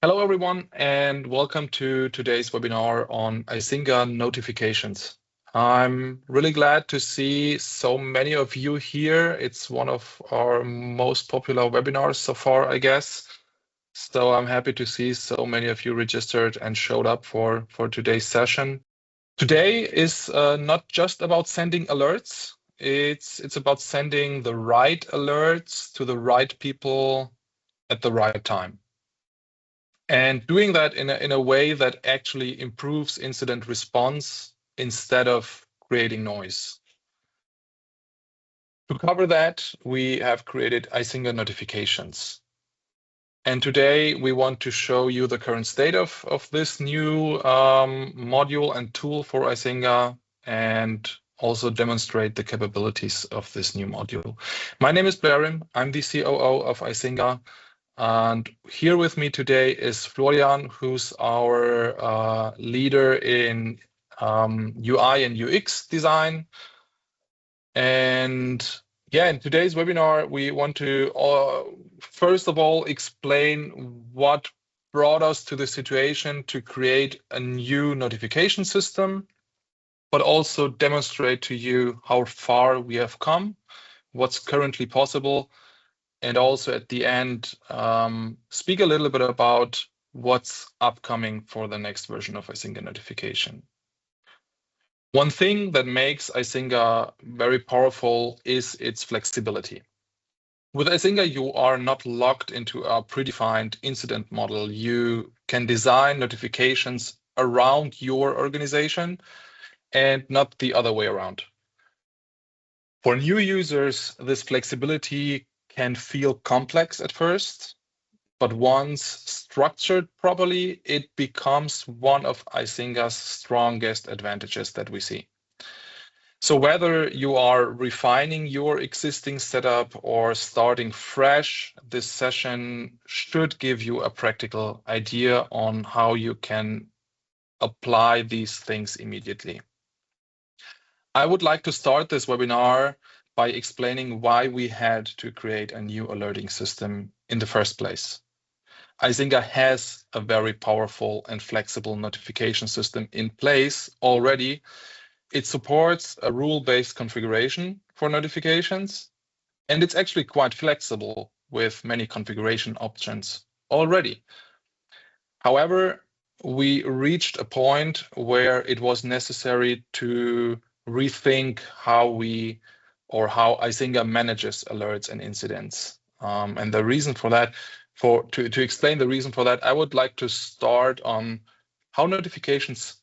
Hello, everyone, and welcome to today's webinar on Icinga notifications. I'm really glad to see so many of you here. It's one of our most popular webinars so far, I guess. So I'm happy to see so many of you registered and showed up for today's session. Today is not just about sending alerts. It's about sending the right alerts to the right people at the right time. And doing that in a way that actually improves incident response instead of creating noise. To cover that, we have created Icinga notifications. And today we want to show you the current state of this new module and tool for Icinga and also demonstrate the capabilities of this new module. My name is Blarim. I'm the COO of Icinga. And here with me today is Florian, who's our leader in UI and UX design. And yeah, in today's webinar, we want to first of all explain what brought us to the situation to create a new notification system, but also demonstrate to you how far we have come, what's currently possible, and also at the end, speak a little bit about what's upcoming for the next version of Icinga notification. One thing that makes Icinga very powerful is its flexibility. With Icinga, you are not locked into a predefined incident model. You can design notifications around your organization and not the other way around. For new users, this flexibility can feel complex at first, but once structured properly, it becomes one of Icinga's strongest advantages that we see. So whether you are refining your existing setup or starting fresh, this session should give you a practical idea on how you can apply these things immediately. I would like to start this webinar by explaining why we had to create a new alerting system in the first place. Icinga has a very powerful and flexible notification system in place already. It supports a rule-based configuration for notifications, and it's actually quite flexible with many configuration options already. However, we reached a point where it was necessary to rethink how Icinga manages alerts and incidents. And the reason for that, to explain the reason for that, I would like to start on how notifications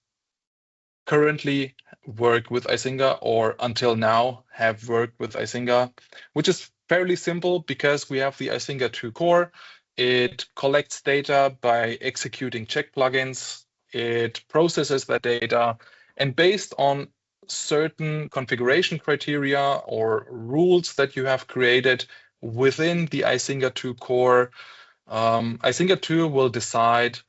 currently work with Icinga, or until now have worked with Icinga, which is fairly simple because we have the Icinga 2 core. It collects data by executing check plugins. It processes that data, and based on certain configuration criteria or rules that you have created within the Icinga 2 core, Icinga 2 will decide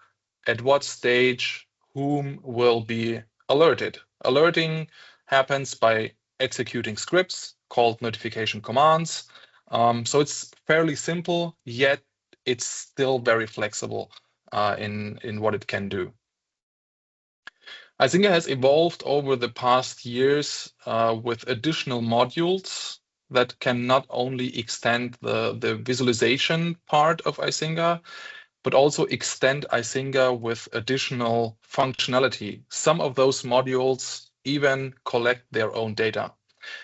at what stage whom will be alerted. Alerting happens by executing scripts called notification commands. So it's fairly simple, yet it's still very flexible in what it can do. Icinga has evolved over the past years with additional modules that can not only extend the visualization part of Icinga, but also extend Icinga with additional functionality. Some of those modules even collect their own data.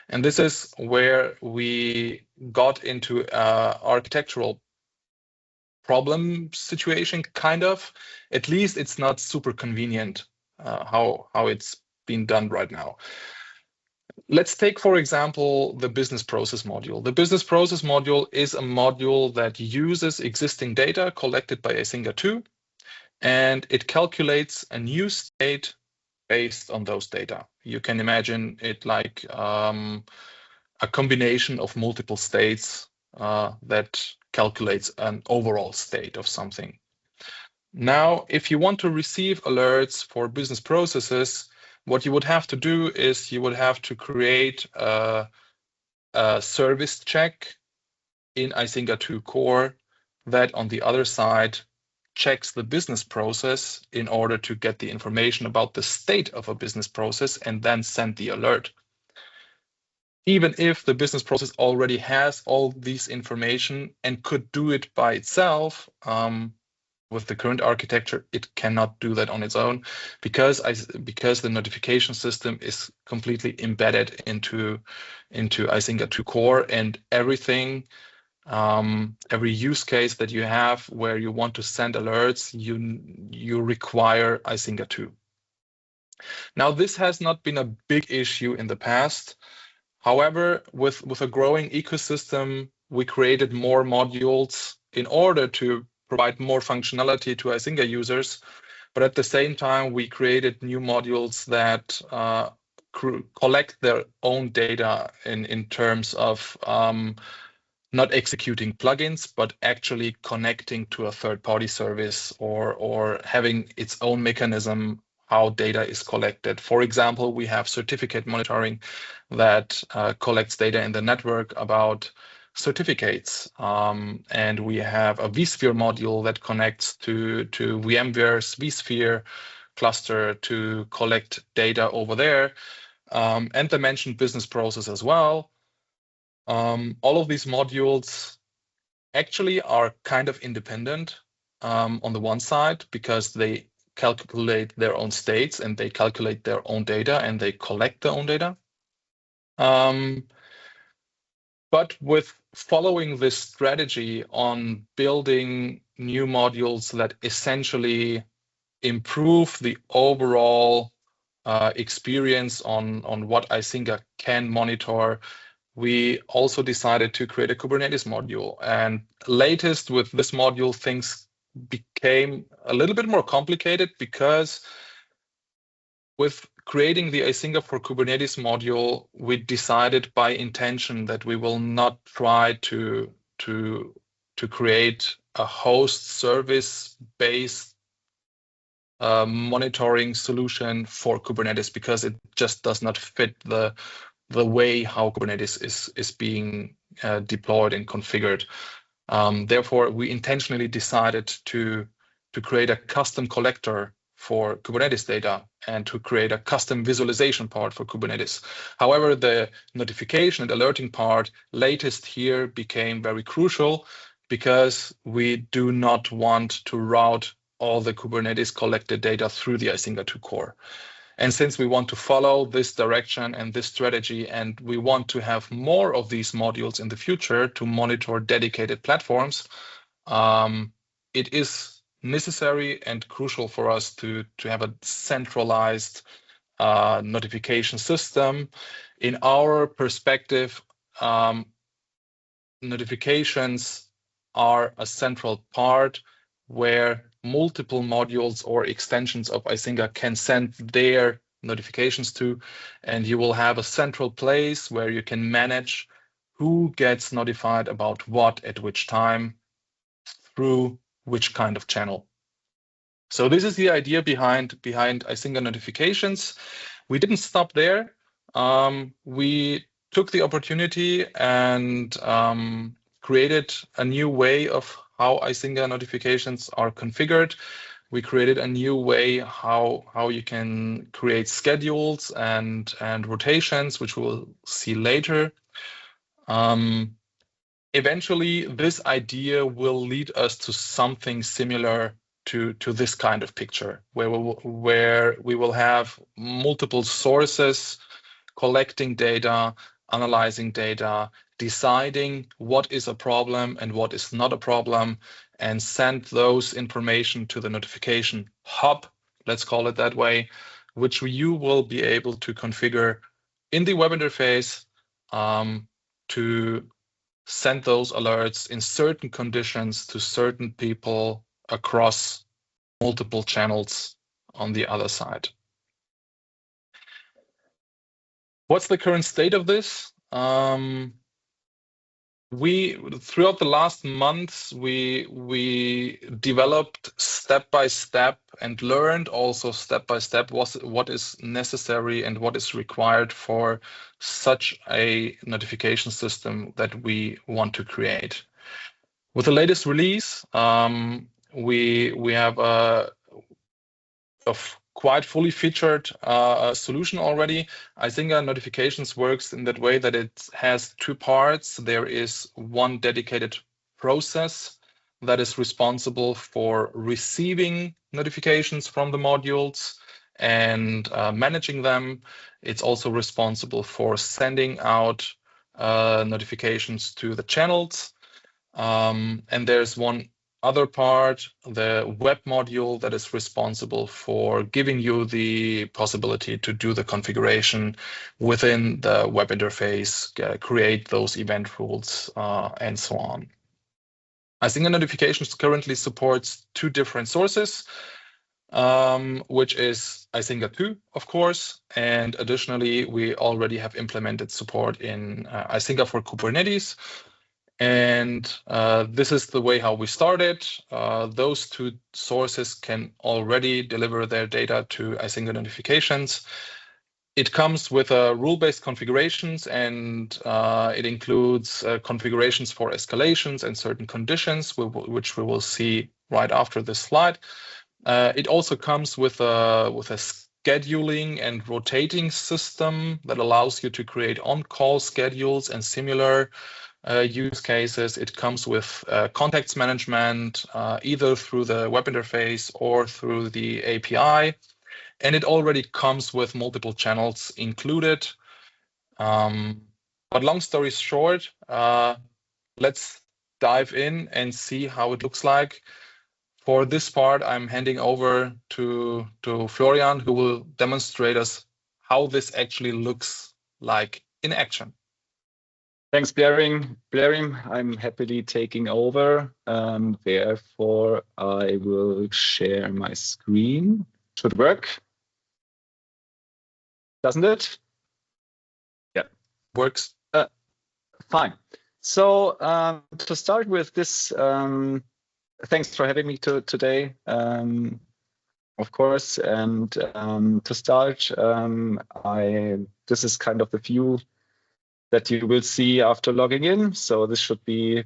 And this is where we got into an architectural problem situation, kind of. At least it's not super convenient how it's been done right now. Let's take, for example, the business process module. The business process module is a module that uses existing data collected by Icinga 2, and it calculates a new state based on those data. You can imagine it like a combination of multiple states that calculates an overall state of something. Now, if you want to receive alerts for business processes, what you would have to do is you would have to create a service check in Icinga 2 core that on the other side checks the business process in order to get the information about the state of a business process and then send the alert. Even if the business process already has all these information and could do it by itself, with the current architecture, it cannot do that on its own because the notification system is completely embedded into Icinga 2 core, and everything, every use case that you have where you want to send alerts, you require Icinga 2. Now, this has not been a big issue in the past. However, with a growing ecosystem, we created more modules in order to provide more functionality to Icinga users. But at the same time, we created new modules that collect their own data in terms of not executing plugins, but actually connecting to a third-party service or having its own mechanism how data is collected. For example, we have certificate monitoring that collects data in the network about certificates. And we have a vSphere module that connects to VMware's vSphere cluster to collect data over there. And the mentioned business process as well. All of these modules actually are kind of independent on the one side because they calculate their own states and they calculate their own data and they collect their own data. But with following this strategy on building new modules that essentially improve the overall experience on what Icinga can monitor, we also decided to create a Kubernetes module. And latest with this module, things became a little bit more complicated because with creating the Icinga for Kubernetes module, we decided by intention that we will not try to create a host service-based monitoring solution for Kubernetes because it just does not fit the way how Kubernetes is being deployed and configured. Therefore, we intentionally decided to create a custom collector for Kubernetes data and to create a custom visualization part for Kubernetes. However, the notification and alerting part latest here became very crucial because we do not want to route all the Kubernetes collected data through the Icinga 2 core. And since we want to follow this direction and this strategy, and we want to have more of these modules in the future to monitor dedicated platforms, it is necessary and crucial for us to have a centralized notification system. In our perspective, notifications are a central part where multiple modules or extensions of Icinga can send their notifications to, and you will have a central place where you can manage who gets notified about what at which time through which kind of channel. So this is the idea behind Icinga notifications. We didn't stop there. We took the opportunity and created a new way of how Icinga notifications are configured. We created a new way how you can create schedules and rotations, which we'll see later. Eventually, this idea will lead us to something similar to this kind of picture, where we will have multiple sources collecting data, analyzing data, deciding what is a problem and what is not a problem, and send those information to the notification hub, let's call it that way, which you will be able to configure in the web interface to send those alerts in certain conditions to certain people across multiple channels on the other side. What's the current state of this? Throughout the last months, we developed step by step and learned also step by step what is necessary and what is required for such a notification system that we want to create. With the latest release, we have a quite fully featured solution already. Icinga notifications works in that way that it has two parts. There is one dedicated process that is responsible for receiving notifications from the modules and managing them. It's also responsible for sending out notifications to the channels. And there's one other part, the web module, that is responsible for giving you the possibility to do the configuration within the web interface, create those event rules, and so on. Icinga notifications currently supports two different sources, which is Icinga 2, of course, and additionally, we already have implemented support in Icinga for Kubernetes. And this is the way how we started. Those two sources can already deliver their data to Icinga notifications. It comes with rule-based configurations, and it includes configurations for escalations and certain conditions, which we will see right after this slide. It also comes with a scheduling and rotating system that allows you to create on-call schedules and similar use cases. It comes with contacts management, either through the web interface or through the API. And it already comes with multiple channels included. But long story short, let's dive in and see how it looks like. For this part, I'm handing over to Florian, who will demonstrate us how this actually looks like in action. Thanks, Blaring. I'm happily taking over. Therefore, I will share my screen. Should work. Doesn't it? Yeah. Works. Fine. So to start with this, thanks for having me today, of course. And to start, this is kind of the view that you will see after logging in. So this should be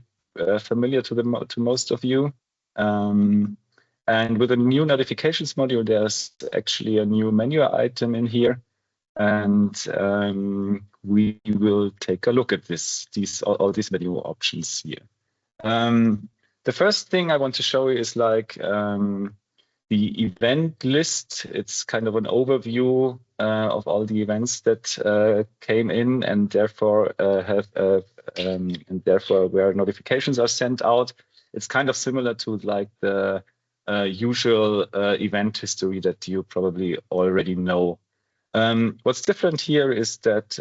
familiar to most of you. And with a new notifications module, there's actually a new menu item in here. And we will take a look at all these menu options here. The first thing I want to show you is like the event list. It's kind of an overview of all the events that came in and therefore where notifications are sent out. It's kind of similar to like the usual event history that you probably already know. What's different here is that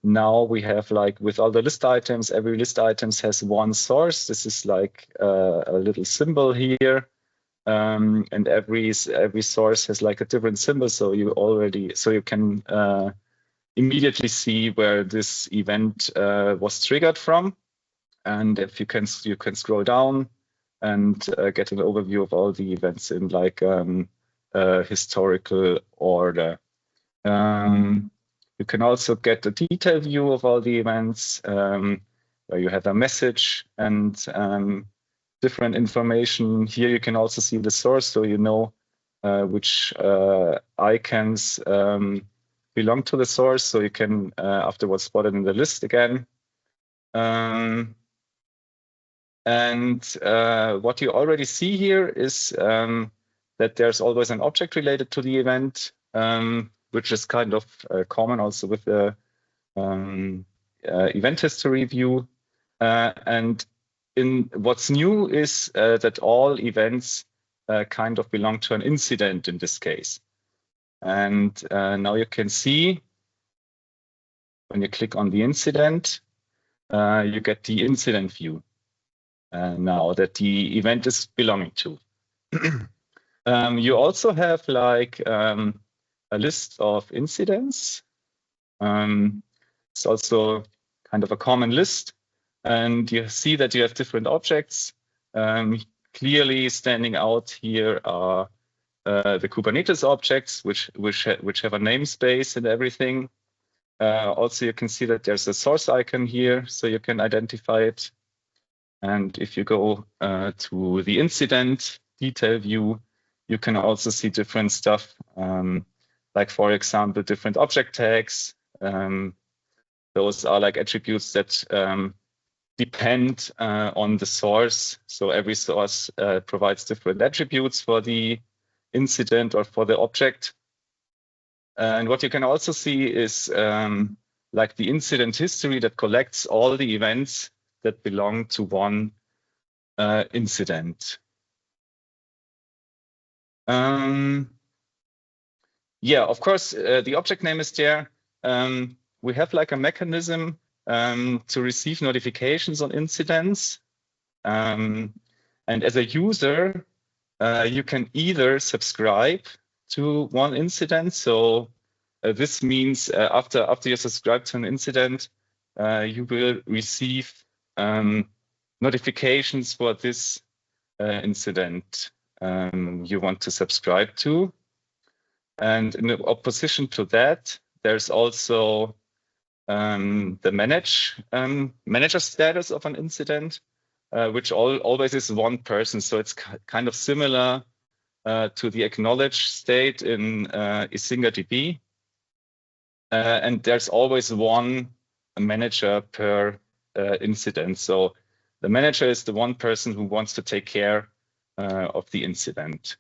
now we have, like, with all the list items, every list items has one source. This is like a little symbol here. And every source has like a different symbol, so you can immediately see where this event was triggered from. And if you can scroll down and get an overview of all the events in like historical order. You can also get a detailed view of all the events where you have a message and different information. Here you can also see the source, so you know which icons belong to the source, so you can afterwards spot it in the list again. And what you already see here is that there's always an object related to the event, which is kind of common also with the event history view. And what's new is that all events kind of belong to an incident in this case. And now you can see when you click on the incident, you get the incident view now that the event is belonging to. You also have like a list of incidents. It's also kind of a common list. And you see that you have different objects. Clearly standing out here are the Kubernetes objects, which have a namespace and everything. Also, you can see that there's a source icon here, so you can identify it. And if you go to the incident detail view, you can also see different stuff, like, for example, different object tags. Those are like attributes that depend on the source. So every source provides different attributes for the incident or for the object. And what you can also see is like the incident history that collects all the events that belong to one incident. Yeah, of course, the object name is there. We have like a mechanism to receive notifications on incidents. And as a user, you can either subscribe to one incident. So this means after you subscribe to an incident, you will receive notifications for this incident you want to subscribe to. And in opposition to that, there's also the manager status of an incident, which always is one person. So it's kind of similar to the acknowledged state in Icinga DB. And there's always one manager per incident. So the manager is the one person who wants to take care of the incident.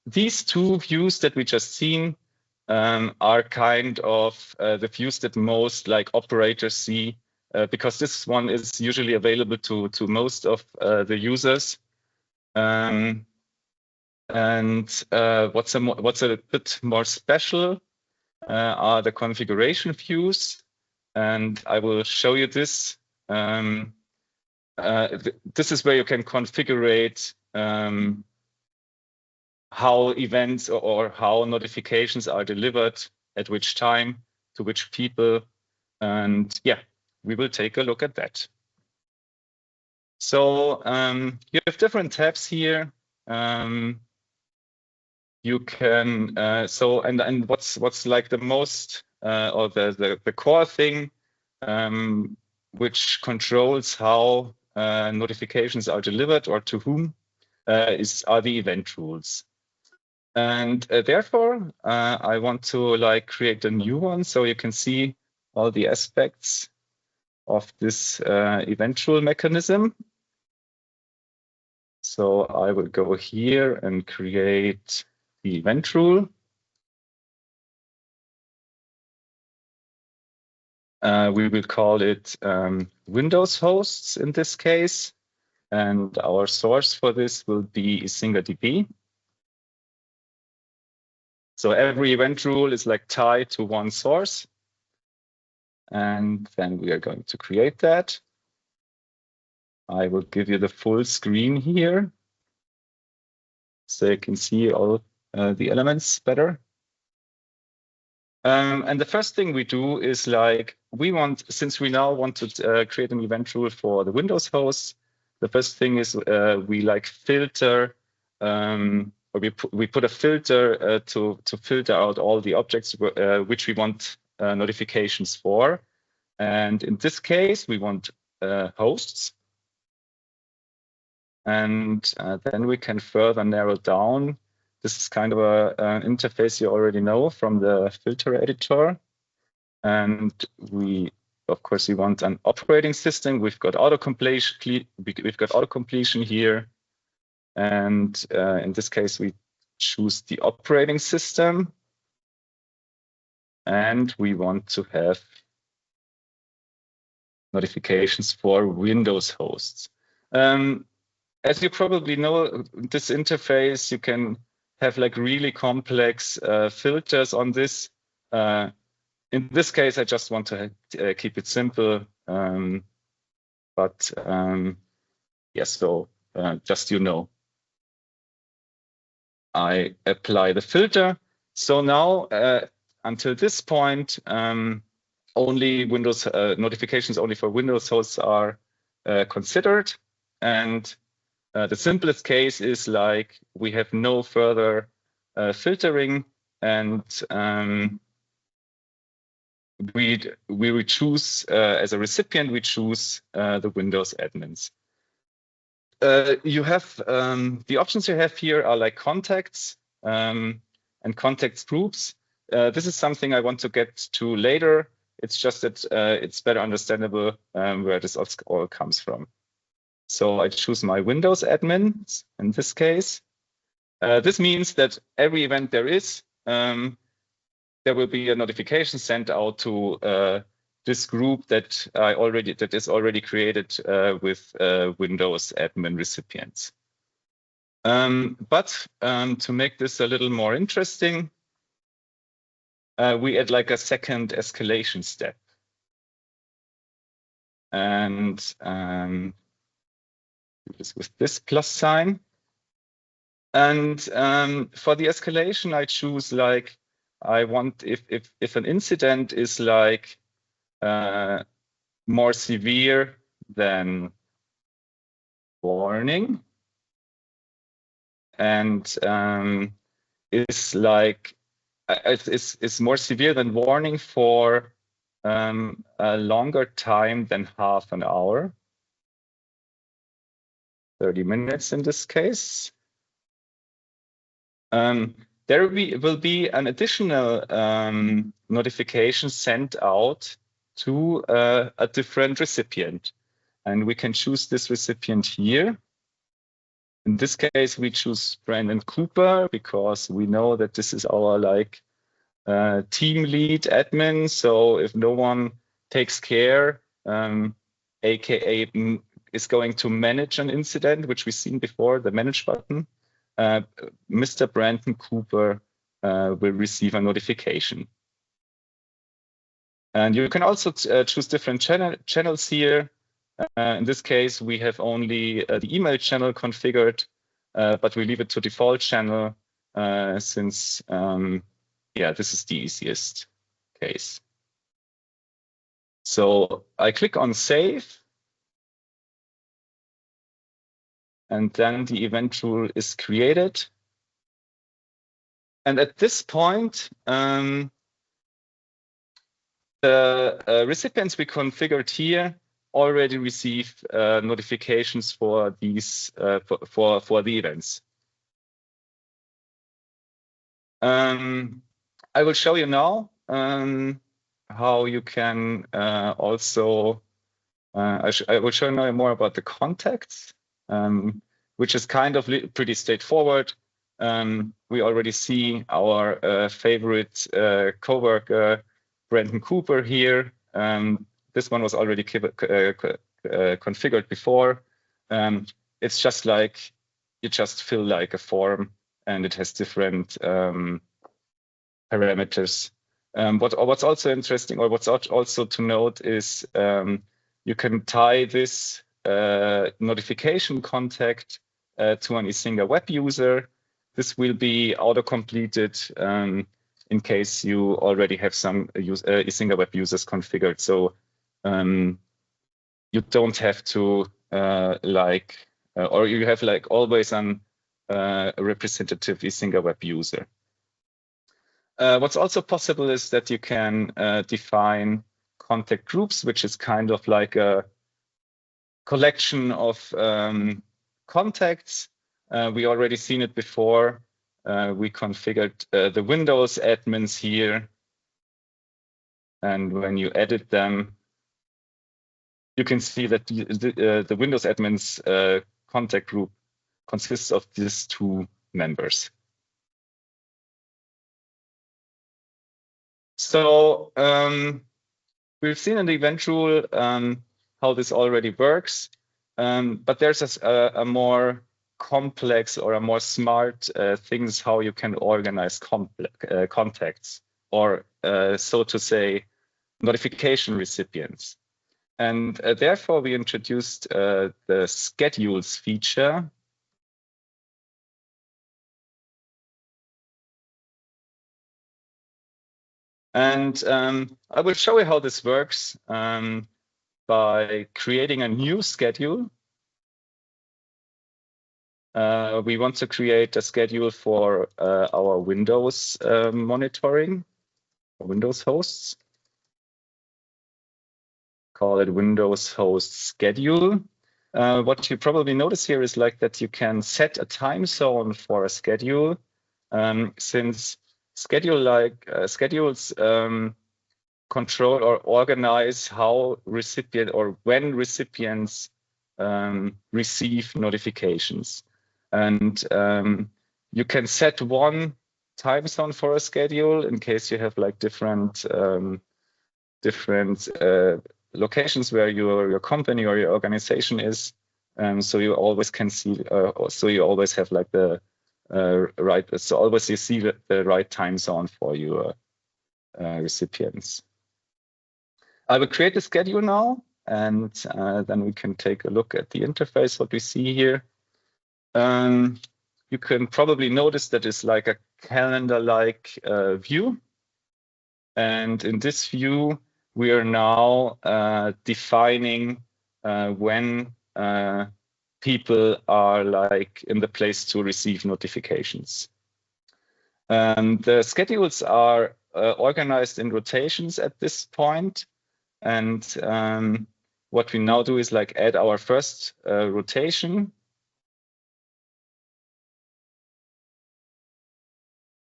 These two views that we just seen are kind of the views that most like operators see, because this one is usually available to most of the users. And what's a bit more special are the configuration views, and I will show you this. This is where you can configure how events or how notifications are delivered at which time to which people. And yeah, we will take a look at that. So you have different tabs here. You can and what's like the most or the core thing which controls how notifications are delivered or to whom are the event rules. And therefore, I want to like create a new one so you can see all the aspects of this event rule mechanism. So I will go here and create the event rule. We will call it Windows hosts in this case. And our source for this will be Icinga DB. So every event rule is like tied to one source. And then we are going to create that. I will give you the full screen here so you can see all the elements better. And the first thing we do is like, since we now want to create an event rule for the Windows host, the first thing is we like filter, or we put a filter to filter out all the objects which we want notifications for. And in this case, we want hosts. And then we can further narrow down. This is kind of an interface you already know from the filter editor. And of course, we want an operating system. We've got auto-completion here. And in this case, we choose the operating system. And we want to have notifications for Windows hosts. As you probably know, this interface, you can have like really complex filters on this. In this case, I just want to keep it simple. Yes, so just I apply the filter. So now, until this point, only Windows notifications only for Windows hosts are considered. And the simplest case is like we have no further filtering, and we choose as a recipient, we choose the Windows admins. You have the options you have here are like contacts and contacts groups. This is something I want to get to later. It's just that it's better understandable where this all comes from. So I choose my Windows admins in this case. This means that every event there is, there will be a notification sent out to this group that is already created with Windows admin recipients. But to make this a little more interesting, we add like a second escalation step. And this with this plus sign. And for the escalation, I choose like, I want if an incident is like more severe than warning, and is like is more severe than warning for a longer time than half an hour, 30 minutes in this case. There will be an additional notification sent out to a different recipient. And we can choose this recipient here. In this case, we choose Brandon Cooper because we know that this is our like team lead admin. So if no one takes care, AKA is going to manage an incident, which we've seen before, the manage button, Mr. Brandon Cooper will receive a notification. And you can also choose different channels here. In this case, we have only the email channel configured, but we leave it to default channel since, yeah, this is the easiest case. So I click on save. And then the event rule is created. And at this point, the recipients we configured here already receive notifications for these for the events. I will show you now how you can also. I will show you now more about the contacts, which is kind of pretty straightforward. We already see our favorite coworker, Brandon Cooper here. This one was already configured before. It's just like you just fill like a form, and it has different parameters. What's also interesting, or what's also to note, is you can tie this notification contact to an Icinga web user. This will be auto-completed in case you already have some Icinga web users configured. So you don't have to or you have like always a representative Icinga web user. What's also possible is that you can define contact groups, which is kind of like a collection of contacts. We already seen it before. We configured the Windows admins here. And when you edit them, you can see that the Windows admins contact group consists of these two members. So we've seen in the event rule how this already works, but there's a more complex or a more smart things how you can organize contacts, or so to say, notification recipients. And therefore, we introduced the schedules feature. And I will show you how this works by creating a new schedule. We want to create a schedule for our Windows monitoring, Windows hosts. call it Windows host schedule. What you probably notice here is like that you can set a time zone for a schedule, since schedules control or organize how when recipients receive notifications. And you can set one time zone for a schedule in case you have like different locations where your company or your organization is. So you always can see, so you always have like the so always you see the right time zone for your recipients. I will create the schedule now, and then we can take a look at the interface, what we see here. You can probably notice that it's like a calendar-like view. And in this view, we are now defining when people are like in the place to receive notifications. The schedules are organized in rotations at this point. And what we now do is like add our first rotation.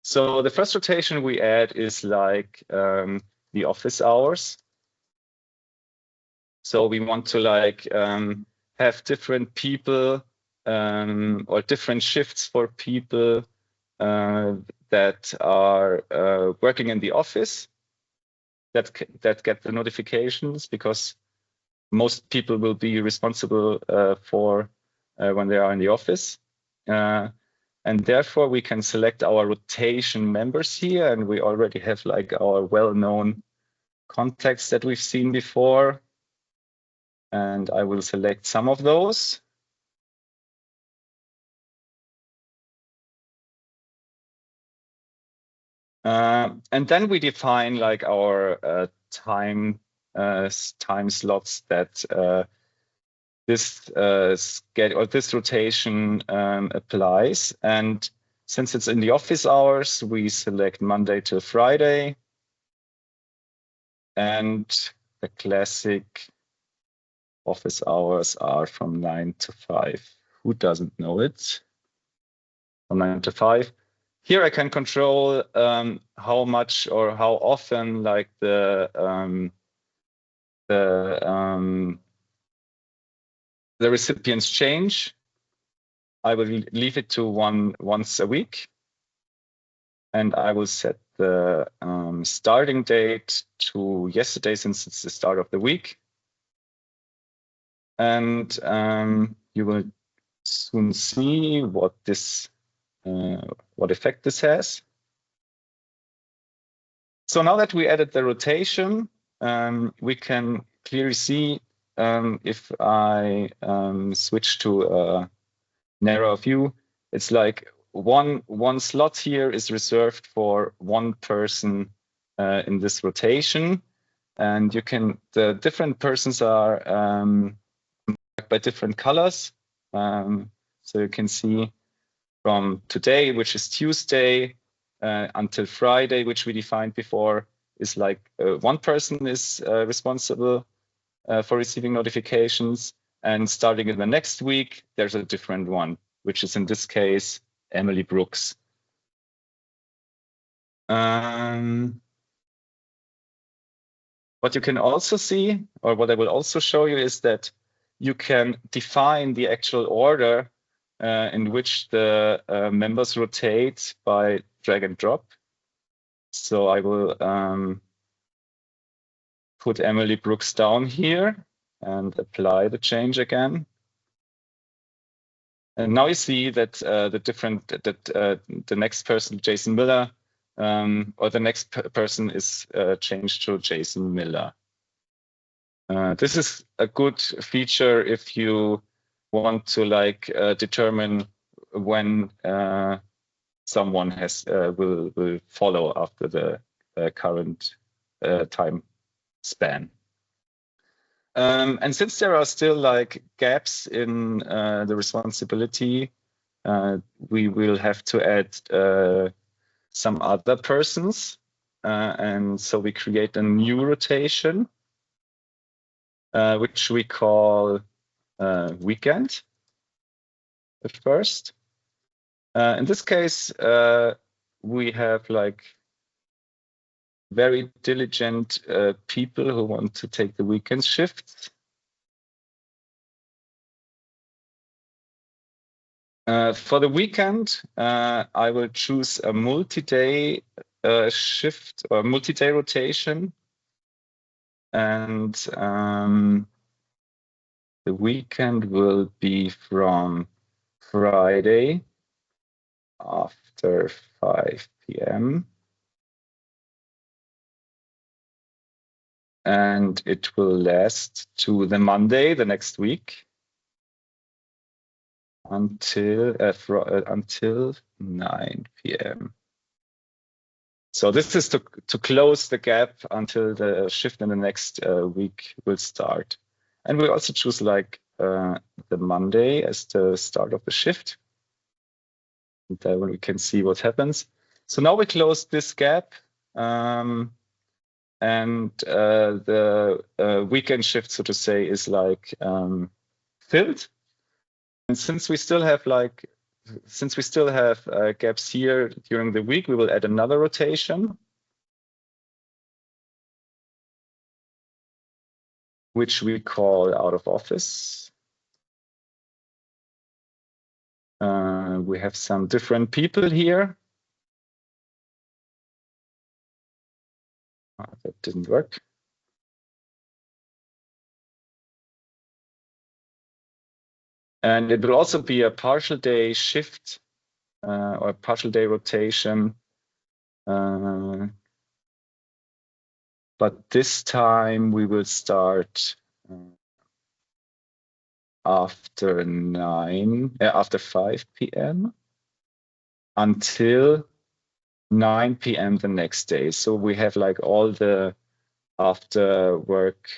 So the first rotation we add is like the office hours. So we want to like have different people or different shifts for people that are working in the office that get the notifications, because most people will be responsible for when they are in the office. And therefore we can select our rotation members here, and we already have like our well-known contacts that we've seen before. And I will select some of those. And then we define like our time slots that this rotation applies. And since it's in the office hours, we select Monday till Friday. And the classic office hours are from 9 to 5. Who doesn't know it? From 9 to 5. Here I can control how much or how often like the recipients change. I will leave it to once a week, and I will set the starting date to yesterday, since it's the start of the week. And you will soon see what effect this has. So now that we added the rotation, we can clearly see if I switch to a narrow view, it's like one slot here is reserved for one person in this rotation, and the different persons are marked by different colors. So you can see from today, which is Tuesday, until Friday, which we defined before, is like one person is responsible for receiving notifications. And starting in the next week, there's a different one, which is in this case, Emily Brooks. What you can also see, or what I will also show you, is that you can define the actual order in which the members rotate by drag and drop. So I will put Emily Brooks down here and apply the change again. And now you see that the next person, Jason Miller, or the next person is changed to Jason Miller. This is a good feature if you want to like determine when someone will follow after the current time span. And since there are still like gaps in the responsibility, we will have to add some other persons. And so we create a new rotation. which we call weekend at first. In this case, we have like very diligent people who want to take the weekend shifts. For the weekend, I will choose a multi-day shift or multi-day rotation. And the weekend will be from Friday after 5 p.m. And it will last to the Monday, the next week, until 9 p.m. So this is to close the gap until the shift in the next week will start. And we also choose like the Monday as the start of the shift. And then we can see what happens. So now we close this gap. And the weekend shift, so to say, is like filled. And since we still have gaps here during the week, we will add another rotation, which we call out of office. We have some different people here. That didn't work. And it will also be a partial day shift or a partial day rotation. But this time we will start after 5 p.m. until 9 p.m. the next day. So we have like all the after work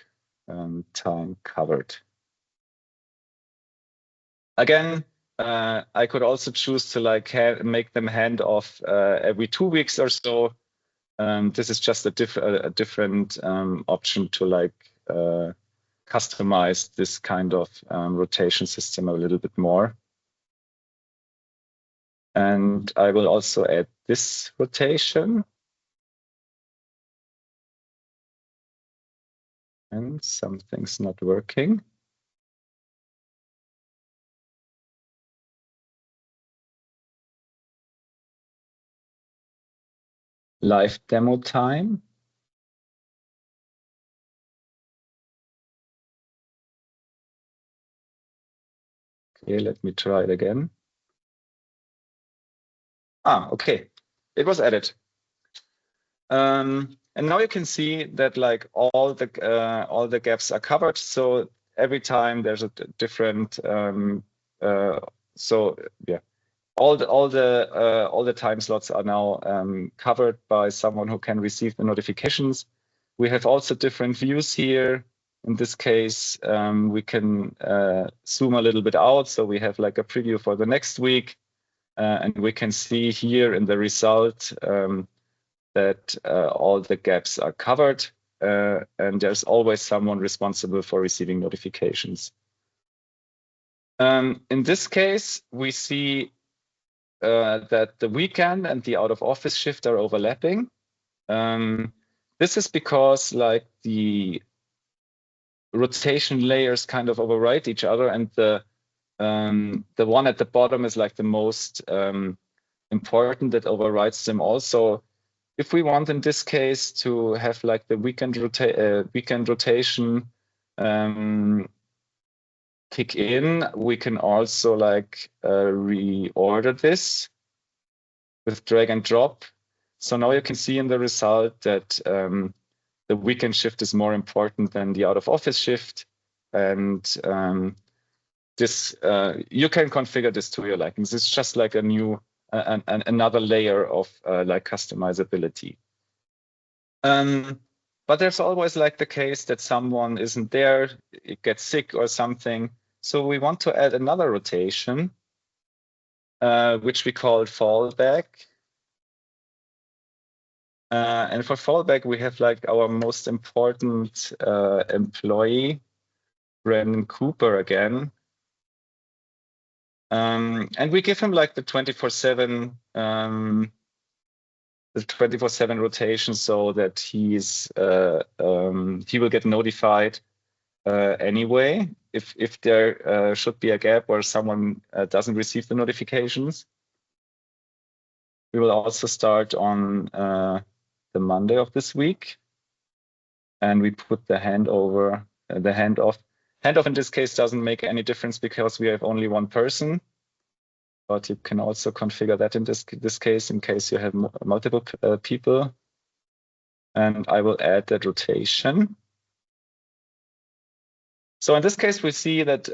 time covered. Again, I could also choose to like make them hand off every 2 weeks or so. This is just a different option to like customize this kind of rotation system a little bit more. And I will also add this rotation. And something's not working. Live demo time. Okay, let me try it again. Okay, it was added. And now you can see that like all the gaps are covered. So every time there's a different. So yeah, all the time slots are now covered by someone who can receive the notifications. We have also different views here. In this case, we can zoom a little bit out. So we have like a preview for the next week. And we can see here in the result that all the gaps are covered. And there's always someone responsible for receiving notifications. In this case, we see that the weekend and the out of office shift are overlapping. This is because like the rotation layers kind of override each other, and the one at the bottom is like the most important that overrides them also. If we want in this case to have like the weekend rotation kick in, we can also like reorder this with drag and drop. So now you can see in the result that the weekend shift is more important than the out of office shift. And this you can configure this to your likings. It's just like a new another layer of like customizability. But there's always like the case that someone isn't there, it gets sick or something. So we want to add another rotation, which we call fallback. And for fallback, we have like our most important employee, Brandon Cooper again. And we give him like the 24/7 rotation, so that he will get notified anyway if there should be a gap or someone doesn't receive the notifications. We will also start on the Monday of this week, and we put the handoff. Handoff in this case doesn't make any difference because we have only one person, but you can also configure that in this case in case you have multiple people. And I will add that rotation. So in this case, we see that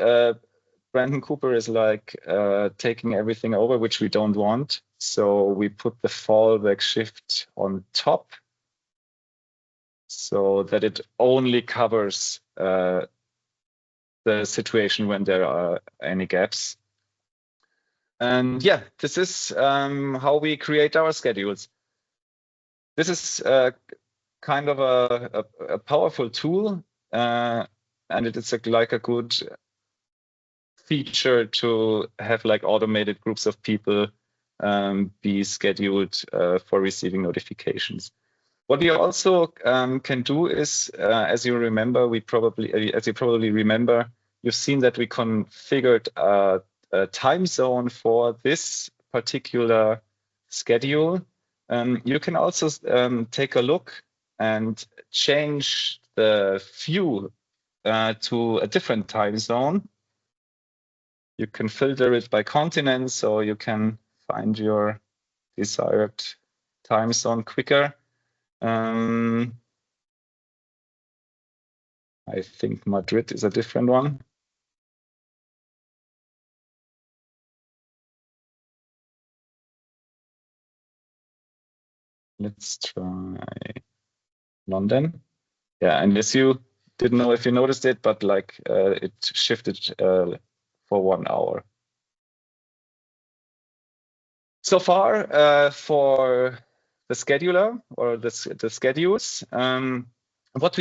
Brandon Cooper is like taking everything over, which we don't want. So we put the fallback shift on top so that it only covers the situation when there are any gaps. And yeah, this is how we create our schedules. This is kind of a powerful tool, and it is like a good feature to have like automated groups of people be scheduled for receiving notifications. What we also can do is, as you probably remember, you've seen that we configured a time zone for this particular schedule. You can also take a look and change the view to a different time zone. You can filter it by continent, so you can find your desired time zone quicker. I think Madrid is a different one. Let's try London. Yeah, and as you didn't know if you noticed it, but like it shifted for 1 hour. So far for the scheduler or the schedules, what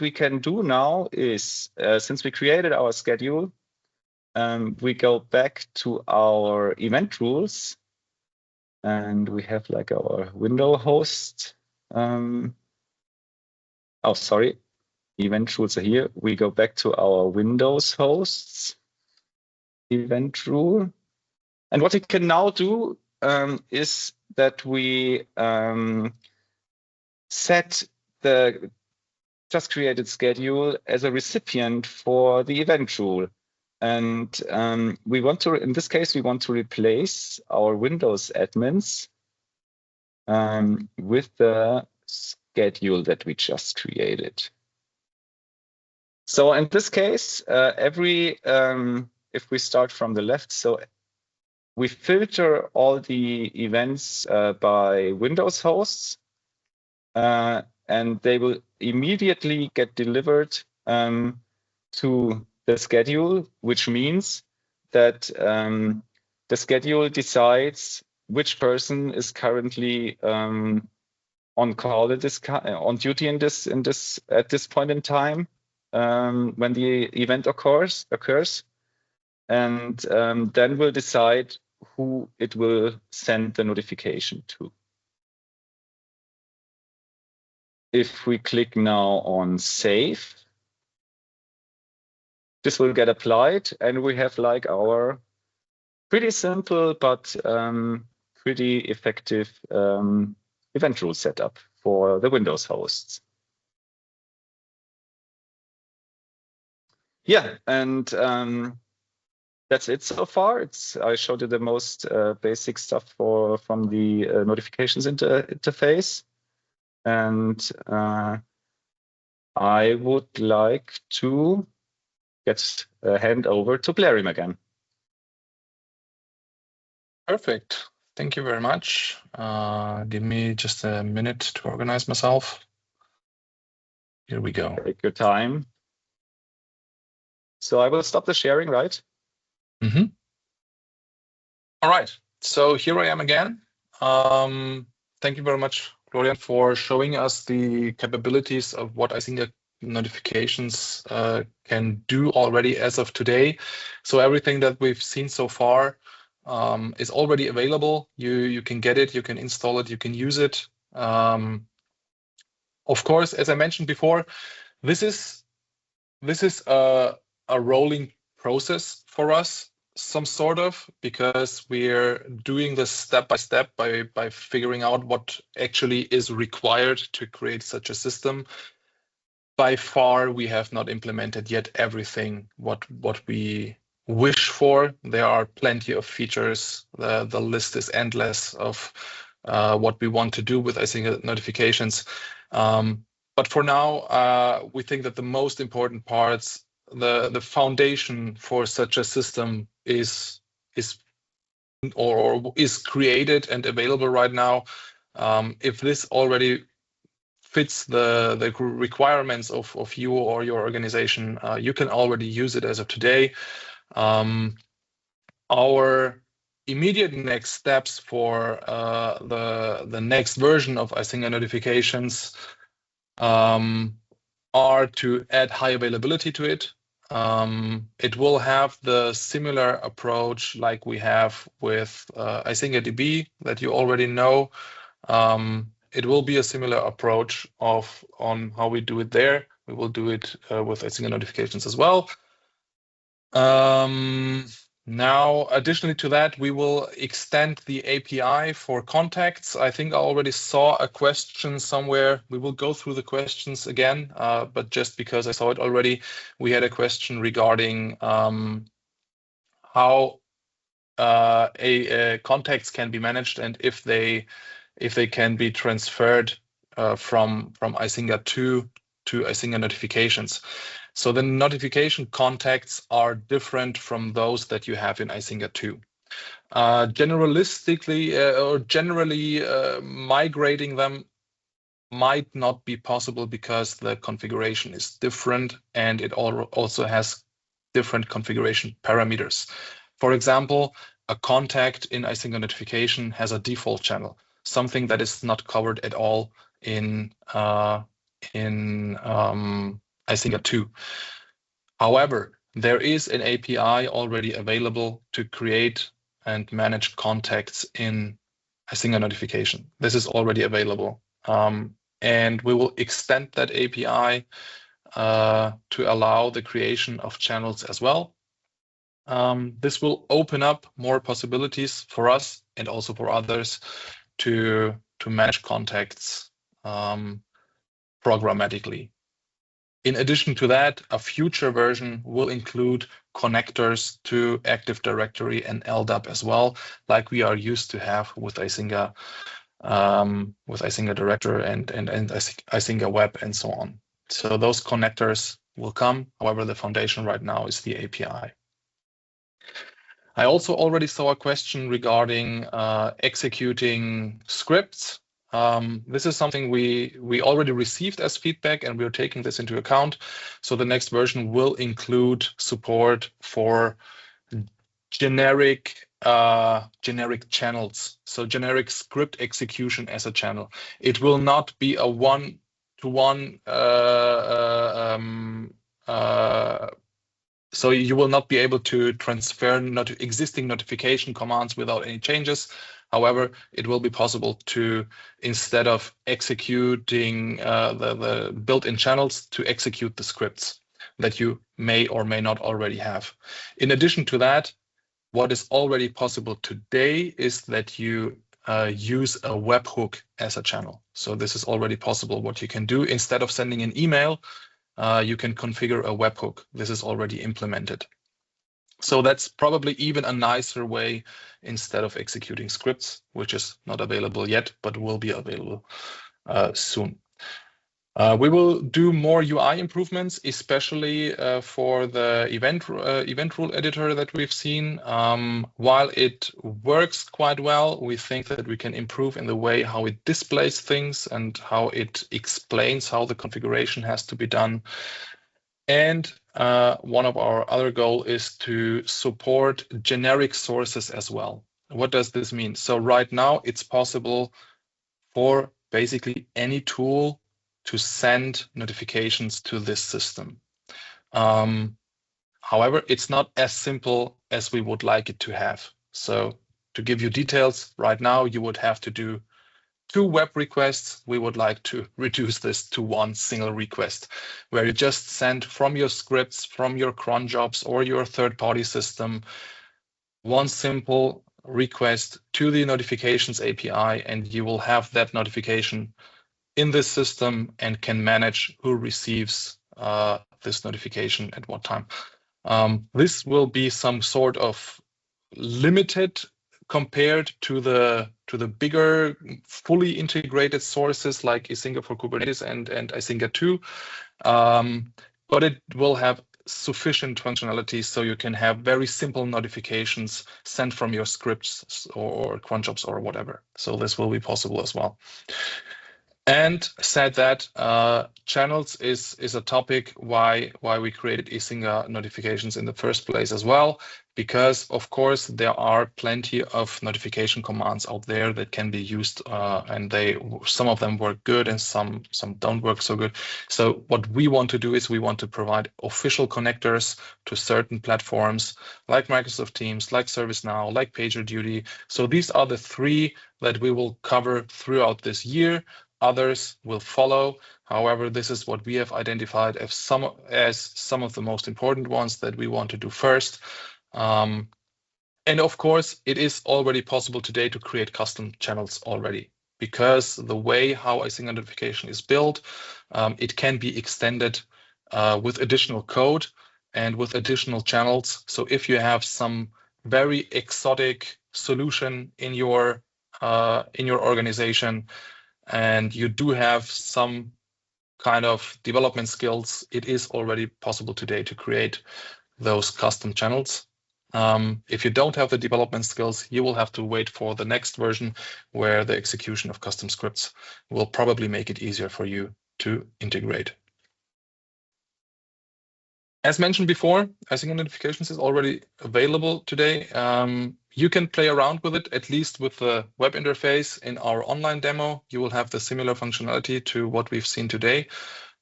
we can do now is, since we created our schedule, we go back to our event rules, and we have like our window host. Oh, sorry, event rules are here. We go back to our Windows hosts event rule. And what we can now do is that we set the just created schedule as a recipient for the event rule. And we want to, in this case, we want to replace our Windows admins with the schedule that we just created. So in this case, if we start from the left, so we filter all the events by Windows hosts, and they will immediately get delivered to the schedule, which means that the schedule decides which person is currently on call on duty at this point in time when the event occurs, and then we'll decide who it will send the notification to. If we click now on save, this will get applied, and we have like our pretty simple but pretty effective event rule setup for the Windows hosts. Yeah, and that's it so far. I showed you the most basic stuff from the notifications interface, and I would like to hand over to Blarim again. Perfect. Thank you very much. Give me just a minute to organize myself. Here we go. Take your time. So I will stop the sharing, right? Mm-hmm. All right. So here I am again. Thank you very much, Florian, for showing us the capabilities of what Icinga notifications can do already as of today. So everything that we've seen so far is already available. You can get it, you can install it, you can use it. Of course, as I mentioned before, this is a rolling process for us, some sort of, because we're doing this step by step by figuring out what actually is required to create such a system. By far, we have not implemented yet everything what we wish for. There are plenty of features. The list is endless of what we want to do with Icinga notifications. But for now, we think that the most important parts, the foundation for such a system is created and available right now. If this already fits the requirements of you or your organization, you can already use it as of today. Our immediate next steps for the next version of Icinga notifications are to add high availability to it. It will have the similar approach like we have with Icinga DB that you already know. It will be a similar approach on how we do it there. We will do it with Icinga notifications as well. Now, additionally to that, we will extend the API for contacts. I think I already saw a question somewhere. We will go through the questions again, but just because I saw it already, we had a question regarding how contacts can be managed and if they can be transferred from Icinga 2 to Icinga notifications. So the notification contacts are different from those that you have in Icinga 2. Generally, migrating them might not be possible because the configuration is different and it also has different configuration parameters. For example, a contact in Icinga notification has a default channel, something that is not covered at all in Icinga 2. However, there is an API already available to create and manage contacts in Icinga notification. This is already available. And we will extend that API to allow the creation of channels as well. This will open up more possibilities for us and also for others to manage contacts programmatically. In addition to that, a future version will include connectors to Active Directory and LDAP as well, like we are used to have with Icinga Director and Icinga Web and so on. So those connectors will come. However, the foundation right now is the API. I also already saw a question regarding executing scripts. This is something we already received as feedback, and we're taking this into account. So the next version will include support for generic channels, so generic script execution as a channel. It will not be a one-to-one. So you will not be able to transfer existing notification commands without any changes. However, it will be possible to, instead of executing the built-in channels, to execute the scripts that you may or may not already have. In addition to that, what is already possible today is that you use a webhook as a channel. So this is already possible. What you can do, instead of sending an email, you can configure a webhook. This is already implemented. So that's probably even a nicer way instead of executing scripts, which is not available yet, but will be available soon. We will do more UI improvements, especially for the event rule editor that we've seen. While it works quite well, we think that we can improve in the way how it displays things and how it explains how the configuration has to be done. And one of our other goals is to support generic sources as well. What does this mean? So right now it's possible for basically any tool to send notifications to this system. However, it's not as simple as we would like it to have. So to give you details, right now you would have to do 2 web requests. We would like to reduce this to 1 single request, where you just send from your scripts, from your cron jobs or your third-party system, 1 simple request to the notifications API, and you will have that notification in this system and can manage who receives this notification at what time. This will be some sort of limited compared to the bigger fully integrated sources like Icinga for Kubernetes and Icinga 2, but it will have sufficient functionality so you can have very simple notifications sent from your scripts or cron jobs or whatever. So this will be possible as well. And said that, channels is a topic why we created Icinga notifications in the first place as well, because of course there are plenty of notification commands out there that can be used, and some of them work good and some don't work so good. So what we want to do is we want to provide official connectors to certain platforms like Microsoft Teams, like ServiceNow, like PagerDuty. So these are the 3 that we will cover throughout this year. Others will follow. However, this is what we have identified as some of the most important ones that we want to do first. And of course, it is already possible today to create custom channels already, because the way how Icinga notification is built, it can be extended with additional code and with additional channels. So if you have some very exotic solution in your organization, and you do have some kind of development skills, it is already possible today to create those custom channels. If you don't have the development skills, you will have to wait for the next version where the execution of custom scripts will probably make it easier for you to integrate. As mentioned before, Icinga notifications is already available today. You can play around with it, at least with the web interface. In our online demo, you will have the similar functionality to what we've seen today.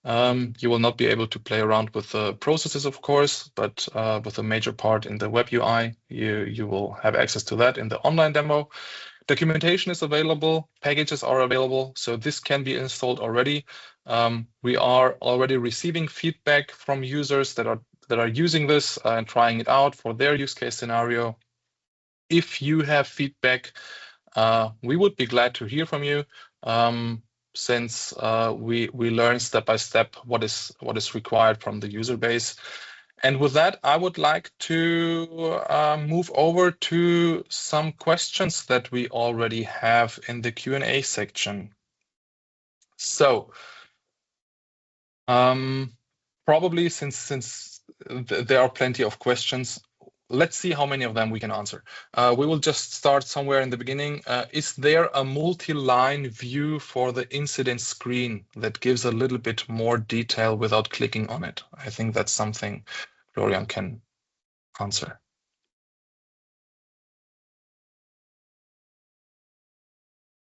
You will not be able to play around with the processes, of course, but with a major part in the web UI, you will have access to that in the online demo. Documentation is available, packages are available, so this can be installed already. We are already receiving feedback from users that are using this and trying it out for their use case scenario. If you have feedback, we would be glad to hear from you, since we learn step by step what is required from the user base. And with that, I would like to move over to some questions that we already have in the Q&A section. So probably since there are plenty of questions, let's see how many of them we can answer. We will just start somewhere in the beginning. Is there a multi-line view for the incident screen that gives a little bit more detail without clicking on it? I think that's something Florian can answer.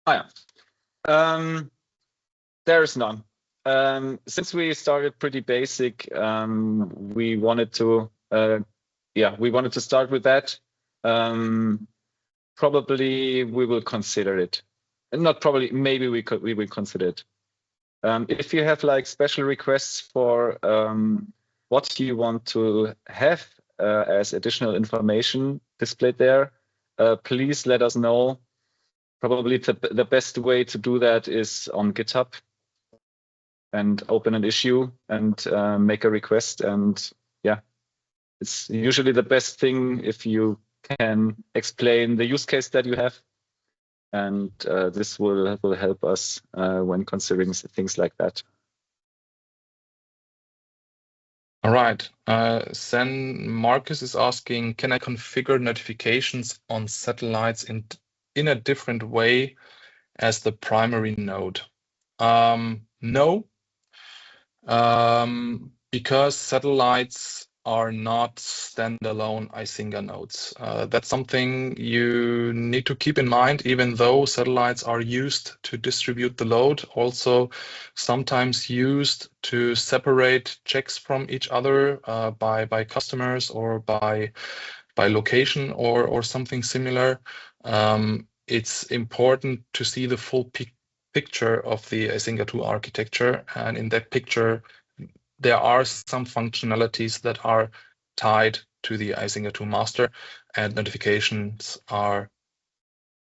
Oh, yeah. There is none. Since we started pretty basic, we wanted to start with that. Probably we will consider it. Not probably, maybe we will consider it. If you have like special requests for what you want to have as additional information displayed there, please let us know. Probably the best way to do that is on GitHub and open an issue and make a request. And yeah, it's usually the best thing if you can explain the use case that you have. And this will help us when considering things like that. All right. Then Marcus is asking, can I configure notifications on satellites in a different way as the primary node? No, because satellites are not standalone Icinga nodes. That's something you need to keep in mind, even though satellites are used to distribute the load, also sometimes used to separate checks from each other by customers or by location or something similar. It's important to see the full picture of the Icinga 2 architecture, and in that picture there are some functionalities that are tied to the Icinga 2 master, and notifications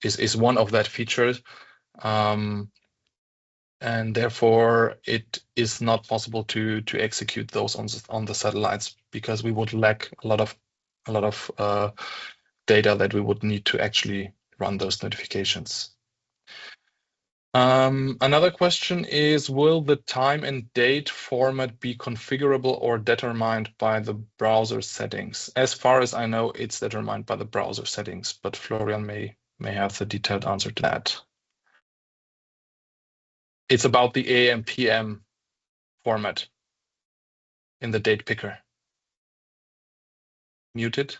is one of that features. And therefore it is not possible to execute those on the satellites, because we would lack a lot of data that we would need to actually run those notifications. Another question is, will the time and date format be configurable or determined by the browser settings? As far as I know, it's determined by the browser settings, but Florian may have the detailed answer to that. It's about the AM PM format in the date picker. Muted.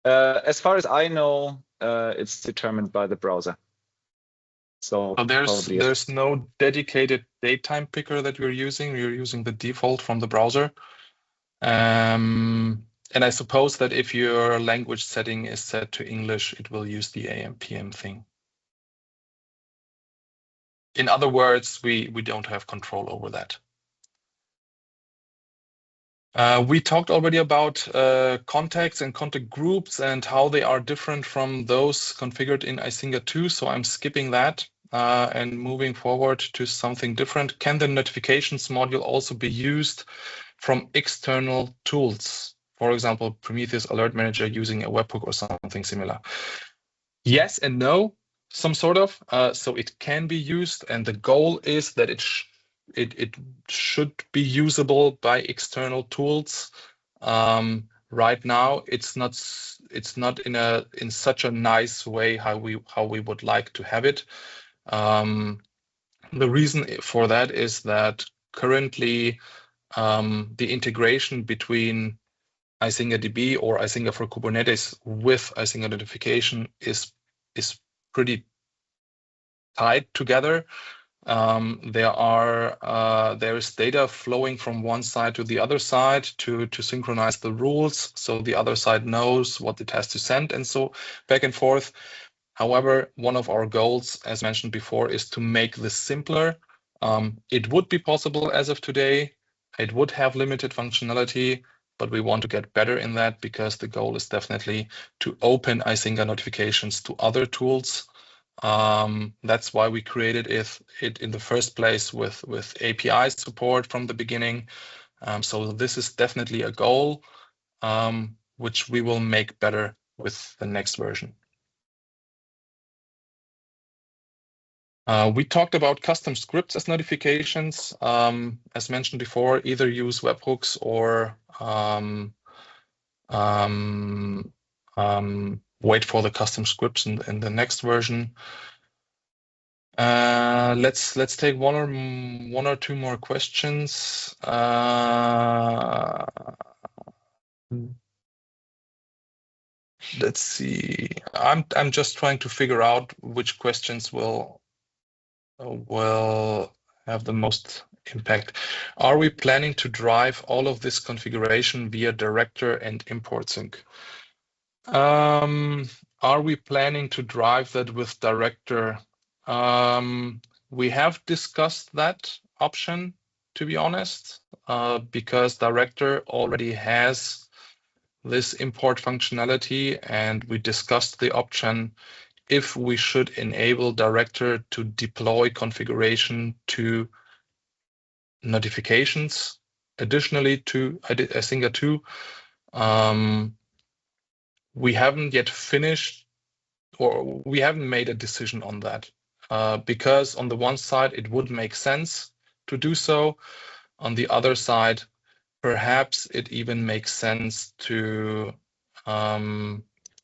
As far as I know, it's determined by the browser. So there's no dedicated datetime picker that we're using. We're using the default from the browser. And I suppose that if your language setting is set to English, it will use the AM PM thing. In other words, we don't have control over that. We talked already about contacts and contact groups and how they are different from those configured in Icinga 2, so I'm skipping that and moving forward to something different. Can the notifications module also be used from external tools? For example, Prometheus Alert Manager using a webhook or something similar. Yes and no, some sort of. So it can be used, and the goal is that it should be usable by external tools. Right now, it's not in such a nice way how we would like to have it. The reason for that is that currently the integration between Icinga DB or Icinga for Kubernetes with Icinga notification is pretty tied together. There is data flowing from one side to the other side to synchronize the rules, so the other side knows what it has to send, and so back and forth. However, one of our goals, as mentioned before, is to make this simpler. It would be possible as of today. It would have limited functionality, but we want to get better in that, because the goal is definitely to open Icinga notifications to other tools. That's why we created it in the first place with API support from the beginning. So this is definitely a goal, which we will make better with the next version. We talked about custom scripts as notifications. As mentioned before, either use webhooks or wait for the custom scripts in the next version. Let's take one or two more questions. Let's see. I'm just trying to figure out which questions will have the most impact. Are we planning to drive all of this configuration via director and import sync? Are we planning to drive that with director? We have discussed that option, to be honest, because director already has this import functionality, and we discussed the option if we should enable director to deploy configuration to notifications additionally to Icinga 2. We haven't yet finished, or we haven't made a decision on that, because on the one side it would make sense to do so. On the other side, perhaps it even makes sense to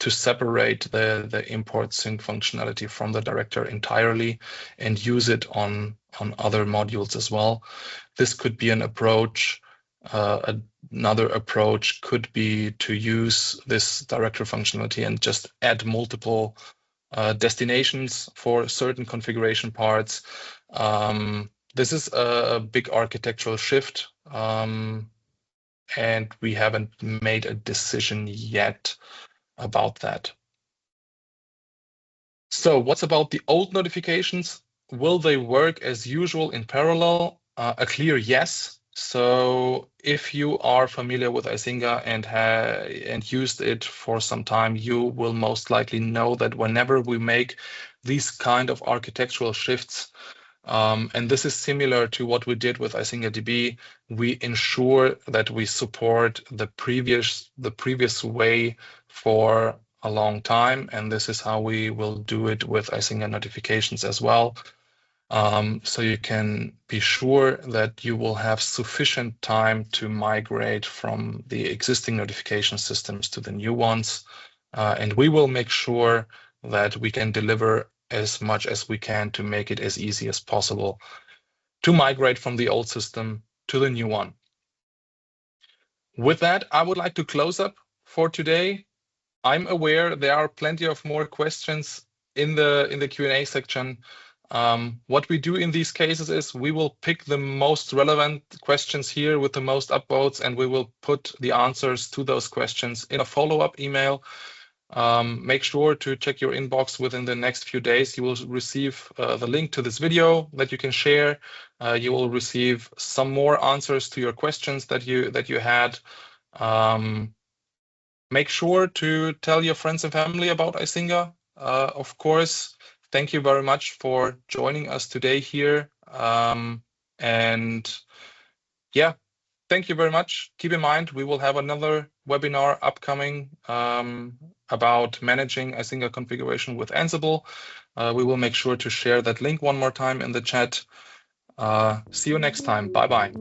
separate the import sync functionality from the director entirely and use it on other modules as well. This could be an approach Another approach could be to use this directory functionality and just add multiple destinations for certain configuration parts. This is a big architectural shift, and we haven't made a decision yet about that. So what's about the old notifications? Will they work as usual in parallel? A clear yes. So if you are familiar with Icinga and used it for some time, you will most likely know that whenever we make these kind of architectural shifts, and this is similar to what we did with Icinga DB, we ensure that we support the previous way for a long time, and this is how we will do it with Icinga notifications as well. So you can be sure that you will have sufficient time to migrate from the existing notification systems to the new ones. And we will make sure that we can deliver as much as we can to make it as easy as possible to migrate from the old system to the new one. With that, I would like to close up for today. I'm aware there are plenty of more questions in the Q&A section. What we do in these cases is we will pick the most relevant questions here with the most upvotes, and we will put the answers to those questions in a follow-up email. Make sure to check your inbox within the next few days. You will receive the link to this video that you can share. You will receive some more answers to your questions that you had. Make sure to tell your friends and family about Icinga. Of course, thank you very much for joining us today here. And yeah, thank you very much. Keep in mind, we will have another webinar upcoming about managing Icinga configuration with Ansible. We will make sure to share that link one more time in the chat. See you next time. Bye-bye.